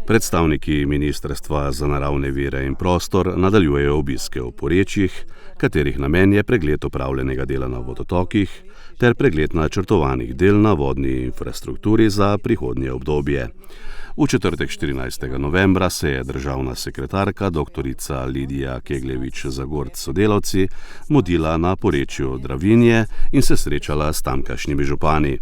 Predstavniki Ministrstva za naravne vire in prostor nadaljujejo obiske v porečjih, katerih namen je pregled opravljenega dela na vodotokih ter pregled načrtovanih del na vodni infrastrukturi za prihodnje obdobje. V četrtek 14. novembra se je državna sekretarka dr. Lidija Kegljevič-Zagorc s sodelavci mudila na porečju Dravinje in se srečala s tamkajšnjimi župani.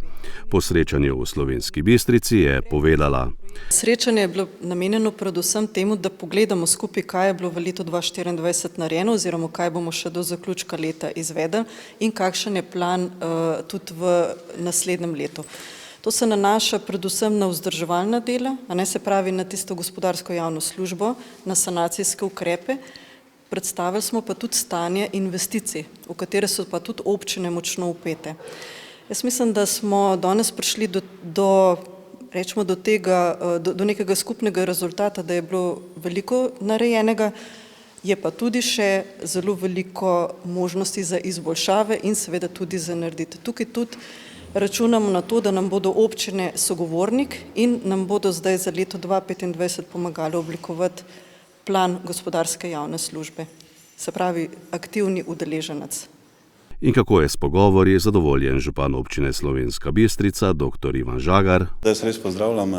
Po srečanju v Slovenski Bistrici je povedala: Srečanje je bilo namenjeno predvsem temu, da pogledamo skupaj, kaj je bilo v letu 2024 narejeno oziroma kaj bomo še do zaključka leta izvedli in kakšen je plan tudi v naslednjem letu. To se nanaša predvsem na vzdrževalna dela, se pravi na tisto gospodarsko javno službo, na sanacijske ukrepe. Predstavili smo pa tudi stanje investicij, v katere so pa tudi občine močno vpete. Jaz mislim, da smo danes prišli do nekega skupnega rezultata, da je bilo veliko narejenega, je pa tudi še zelo veliko možnosti za izboljšave in seveda tudi za narediti. Tukaj tudi računamo na to, da nam bodo občine sogovornik in nam bodo zdaj za leto 2025 pomagali oblikovati plan gospodarske javne službe, se pravi aktivni udeleženec. In kako je s pogovori zadovoljen župan občine Slovenska Bistrica, dr. Ivan Žagar? Jaz res pozdravljam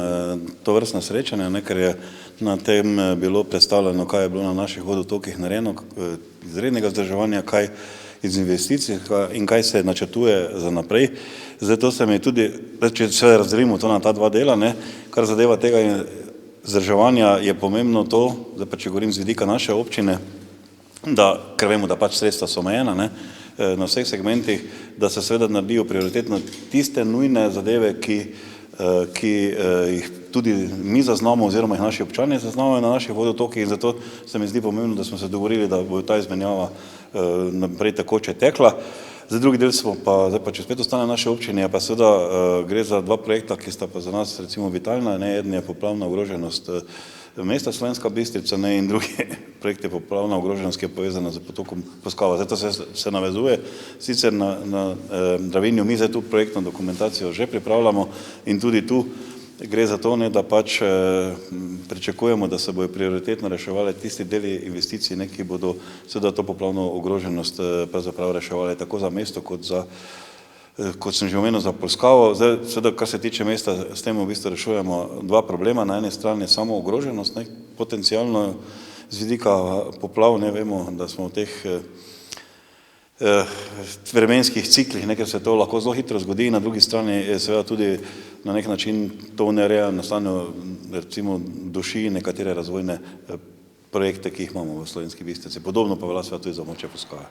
tovrstna srečanja, ker je na tem bilo predstavljeno, kaj je bilo na naših vodotokih narejeno, izrednega vzdrževanja, kaj iz investicij in kaj se načrtuje za naprej. Zato se mi tudi, če se razdelimo to na ta dva dela, kar zadeva tega vzdrževanja, je pomembno to, da pa če govorim z vidika naše občine, ker vemo, da pač sredstva so omejena na vseh segmentih, da se seveda naredijo prioritetno tiste nujne zadeve, ki jih tudi mi zaznamo oziroma jih naši občani zaznavajo na naših vodotokih, in zato se mi zdi pomembno, da smo se dogovorili, da bo ta izmenjava naprej tekoče tekla. Za drugi del smo pa, zdaj pa če spet ostane naše občine, pa seveda gre za dva projekta, ki sta pa za nas recimo vitalna, eden je poplavna ogroženost mesta Slovenska Bistrica in drugi projekt je poplavna ogroženost, ki je povezana z potokom Poskava. Zdaj to se navezuje sicer na Dravinjo, mi zdaj tu projektno dokumentacijo že pripravljamo in tudi tu gre za to, da pač pričakujemo, da se bojo prioritetno reševali tisti deli investicij, ki bodo seveda to poplavno ogroženost pravzaprav reševali tako za mesto kot sem že omenil za Polskavo. Zdaj, seveda, kar se tiče mesta, s tem v bistvu rešujemo dva problema. Na eni strani je samo ogroženost, potencialno z vidika poplav, vemo, da smo v teh vremenskih ciklih, ker se to lahko zelo hitro zgodi, na drugi strani je seveda tudi na nek način to enostavno recimo duši nekatere razvojne projekte, ki jih imamo v Slovenski Bistrici. Podobno pa velja seveda tudi za območje Poskave.